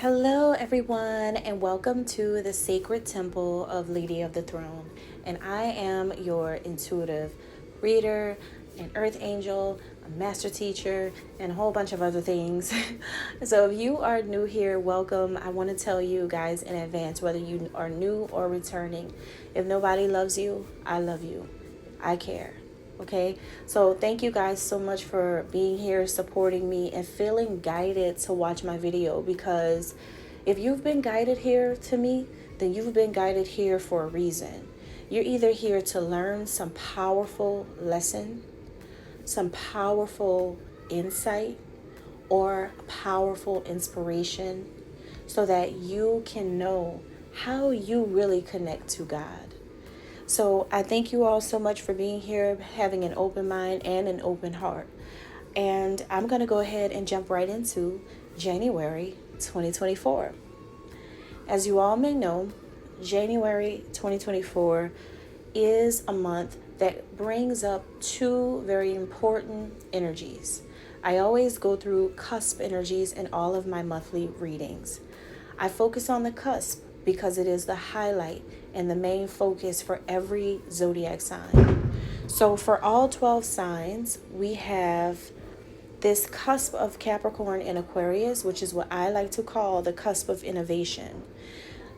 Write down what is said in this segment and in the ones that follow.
Hello, everyone, and welcome to the Sacred Temple of Lady of the Throne. And I am your intuitive reader, an earth angel, a master teacher, and a whole bunch of other things. So, if you are new here, welcome. I want to tell you guys in advance whether you are new or returning. If nobody loves you, I love you. I care. Okay, so thank you guys so much for being here, supporting me, and feeling guided to watch my video, because if you've been guided here to me, then you've been guided here for a reason. You're either here to learn some powerful lesson, some powerful insight, or powerful inspiration so that you can know how you really connect to God. So I thank you all so much for being here, having an open mind and an open heart. And I'm going to go ahead and jump right into January 2024. As you all may know, January 2024 is a month that brings up two very important energies. I always go through cusp energies in all of my monthly readings. I focus on the cusp because it is the highlight and the main focus for every zodiac sign. So for all 12 signs, we have this cusp of Capricorn and Aquarius, which is what I like to call the cusp of innovation.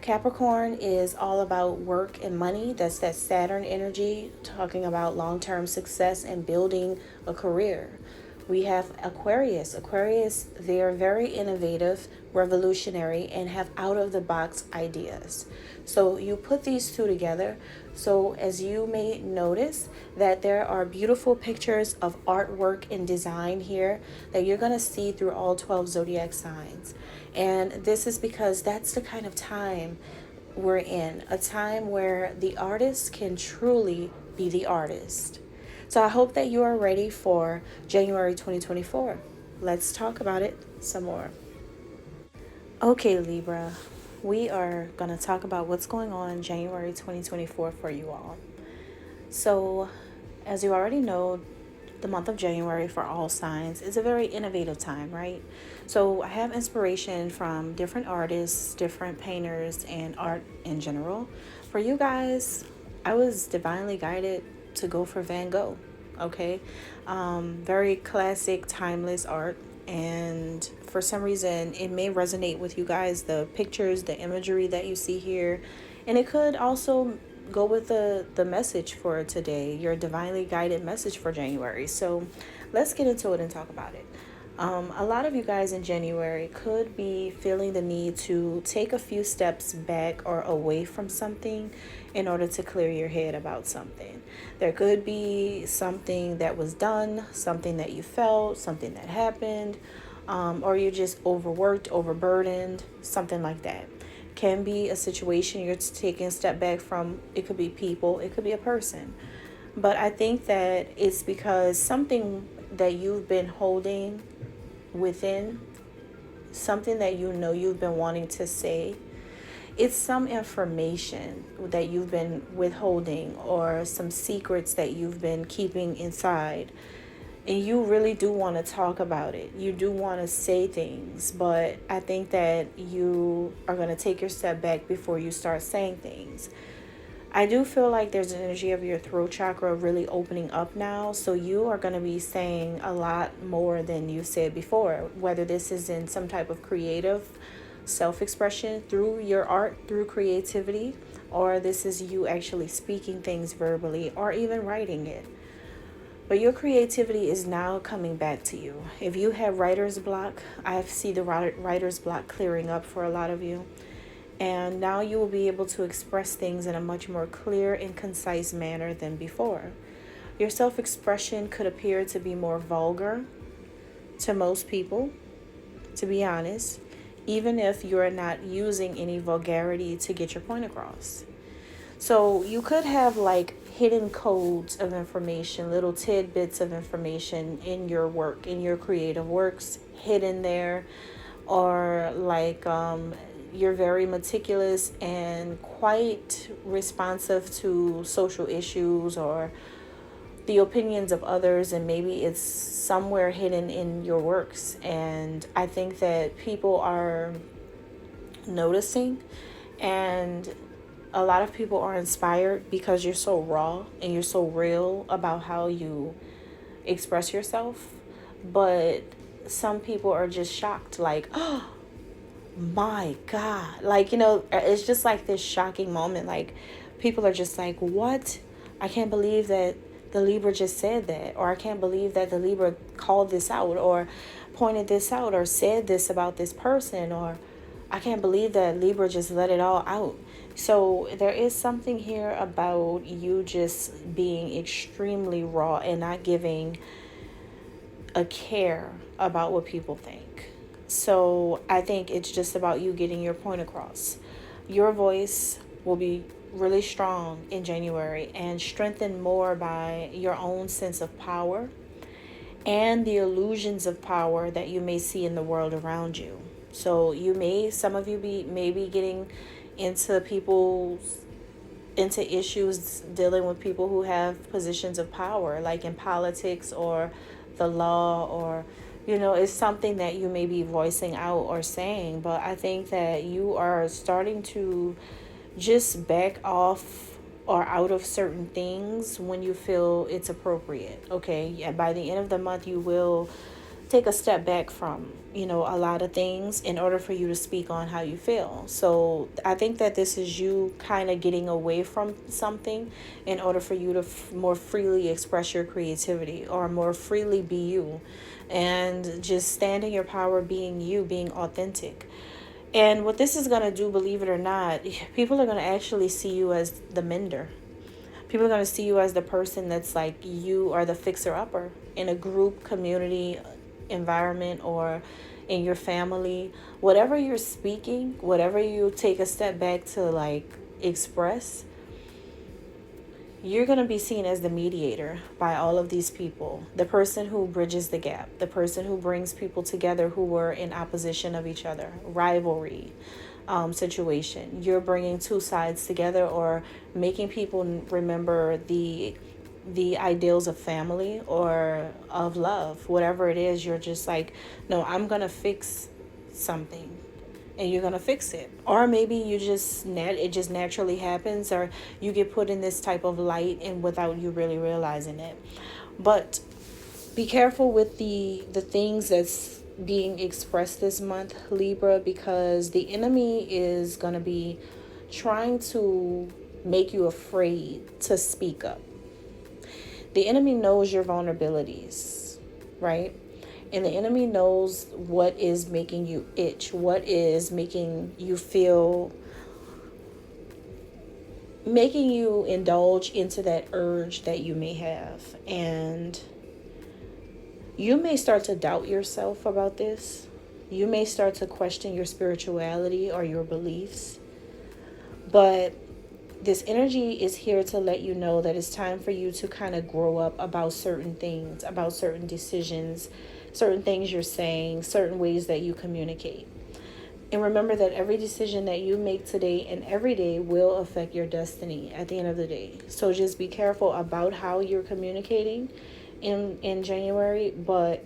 Capricorn is all about work and money. That's that Saturn energy, talking about long-term success and building a career. We have Aquarius. Aquarius, they are very innovative, revolutionary, and have out-of-the-box ideas. So you put these two together. So as you may notice that there are beautiful pictures of artwork and design here that you're going to see through all 12 zodiac signs. And this is because that's the kind of time we're in, a time where the artist can truly be the artist. So I hope that you are ready for January 2024. Let's talk about it some more. Okay, Libra, we are going to talk about what's going on January 2024 for you all. So, as you already know, the month of January for all signs is a very innovative time, right? So I have inspiration from different artists, different painters, and art in general. For you guys, I was divinely guided to go for Van Gogh. Okay, very classic, timeless art, and for some reason it may resonate with you guys, the pictures, the imagery that you see here, and it could also go with the message for today, your divinely guided message for January. So let's get into it and talk about it. A lot of you guys in January could be feeling the need to take a few steps back or away from something in order to clear your head about something. There could be something that was done, something that you felt, something that happened, or you're just overworked, overburdened, something like that. Can be a situation you're taking a step back from. It could be people, it could be a person. But I think that it's because something that you've been holding within, something that you know you've been wanting to say, it's some information that you've been withholding or some secrets that you've been keeping inside. And you really do want to talk about it. You do want to say things, but I think that you are going to take your step back before you start saying things. I do feel like there's an energy of your throat chakra really opening up now. So you are going to be saying a lot more than you said before, whether this is in some type of creative self-expression through your art, through creativity, or this is you actually speaking things verbally or even writing it. But your creativity is now coming back to you. If you have writer's block, I see the writer's block clearing up for a lot of you. And now you will be able to express things in a much more clear and concise manner than before. Your self-expression could appear to be more vulgar to most people, to be honest, even if you're not using any vulgarity to get your point across. So you could have like hidden codes of information, little tidbits of information in your work, in your creative works, hidden there, or like you're very meticulous and quite responsive to social issues or the opinions of others, and maybe it's somewhere hidden in your works. And I think that people are noticing. And a lot of people are inspired because you're so raw and you're so real about how you express yourself. But some people are just shocked, like, oh my God. Like, it's just like this shocking moment. Like, people are just like, what? I can't believe that the Libra just said that. Or I can't believe that the Libra called this out or pointed this out or said this about this person. Or I can't believe that Libra just let it all out. So there is something here about you just being extremely raw and not giving a care about what people think. So I think it's just about you getting your point across. Your voice will be really strong in January and strengthened more by your own sense of power and the illusions of power that you may see in the world around you. So some of you may be getting into issues dealing with people who have positions of power, like in politics or the law, or it's something that you may be voicing out or saying. But I think that you are starting to just back off or out of certain things when you feel it's appropriate. Okay, yeah, by the end of the month you will take a step back from a lot of things in order for you to speak on how you feel. So I think that this is you kind of getting away from something in order for you to more freely express your creativity or more freely be you and just stand in your power, being you, being authentic. And what this is going to do, believe it or not, people are going to actually see you as the mender. People are going to see you as the person that's like, you are the fixer-upper in a group, community, environment, or in your family. Whatever you're speaking, whatever you take a step back to like express, you're going to be seen as the mediator by all of these people. The person who bridges the gap. The person who brings people together who were in opposition of each other. Rivalry situation. You're bringing two sides together or making people remember the ideals of family or of love. Whatever it is, you're just like, no, I'm going to fix something. And you're gonna fix it. Or maybe it just naturally happens, or you get put in this type of light and without you really realizing it. But be careful with the things that's being expressed this month, Libra, because the enemy is gonna be trying to make you afraid to speak up. The enemy knows your vulnerabilities, right? And the enemy knows what is making you itch, what is making you indulge into that urge that you may have. And you may start to doubt yourself about this. You may start to question your spirituality or your beliefs. But this energy is here to let you know that it's time for you to kind of grow up about certain things, about certain decisions, certain things you're saying, certain ways that you communicate. And remember that every decision that you make today and every day will affect your destiny at the end of the day. So just be careful about how you're communicating in January, but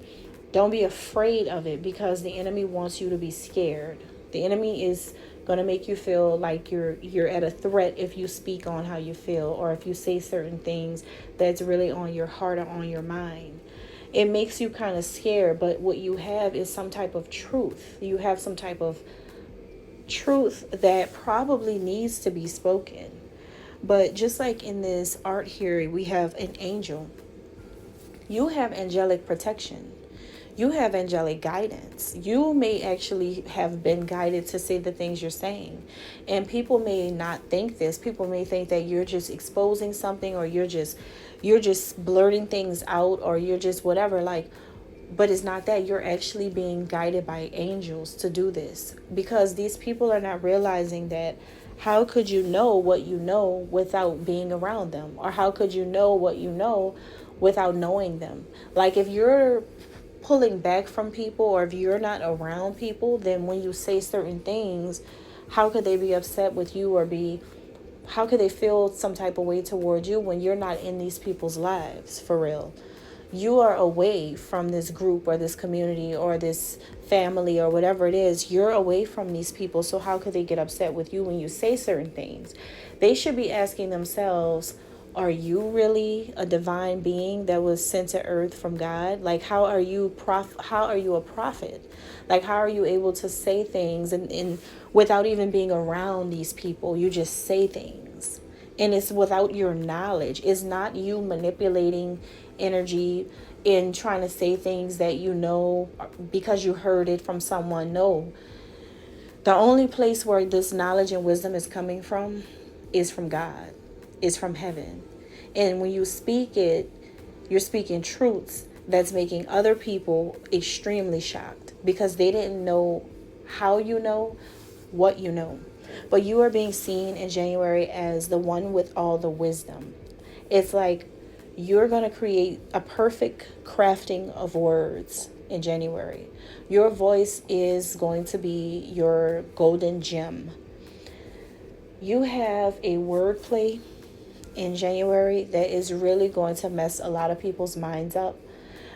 don't be afraid of it, because the enemy wants you to be scared. The enemy is going to make you feel like you're at a threat if you speak on how you feel or if you say certain things that's really on your heart or on your mind. It makes you kind of scared, but what you have is some type of truth. You have some type of truth that probably needs to be spoken. But just like in this art here, we have an angel. You have angelic protection. You have angelic guidance. You may actually have been guided to say the things you're saying. And people may not think this. People may think that you're just exposing something, or you're just blurting things out, or you're just whatever. But it's not that. You're actually being guided by angels to do this, because these people are not realizing that. How could you know what you know without being around them? Or how could you know what you know without knowing them? Like, if you're pulling back from people, or if you're not around people, then when you say certain things, how could they be upset with you, or how could they feel some type of way towards you when you're not in these people's lives for real? you are away from this group or this community or this family or whatever it is. You're away from these people. So how could they get upset with you when you say certain things? They should be asking themselves, are you really a divine being that was sent to earth from God? Like, how are you a prophet? Like, how are you able to say things and without even being around these people? You just say things. And it's without your knowledge. It's not you manipulating energy in trying to say things that you know because you heard it from someone. No. The only place where this knowledge and wisdom is coming from is from God, is from heaven. And when you speak it, you're speaking truths that's making other people extremely shocked because they didn't know how you know what you know. But you are being seen in January as the one with all the wisdom. It's like you're going to create a perfect crafting of words in January. Your voice is going to be your golden gem. You have a wordplay in January that is really going to mess a lot of people's minds up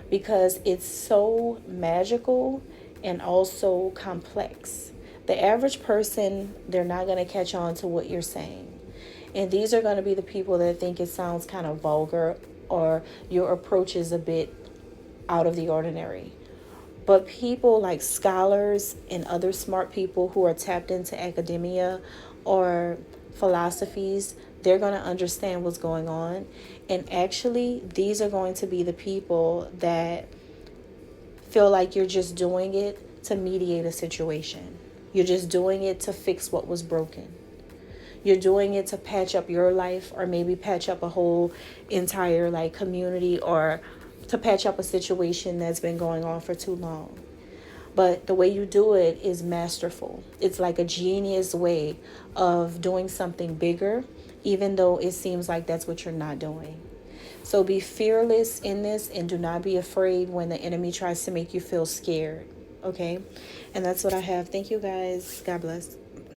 because it's so magical and also complex. The average person, they're not going to catch on to what you're saying. And these are going to be the people that think it sounds kind of vulgar or your approach is a bit out of the ordinary. But people like scholars and other smart people who are tapped into academia or philosophies, they're going to understand what's going on. And actually, these are going to be the people that feel like you're just doing it to mediate a situation. You're just doing it to fix what was broken. You're doing it to patch up your life or maybe patch up a whole entire like community or to patch up a situation that's been going on for too long. But the way you do it is masterful. It's like a genius way of doing something bigger, even though it seems like that's what you're not doing. So be fearless in this and do not be afraid when the enemy tries to make you feel scared. Okay? And that's what I have. Thank you guys. God bless.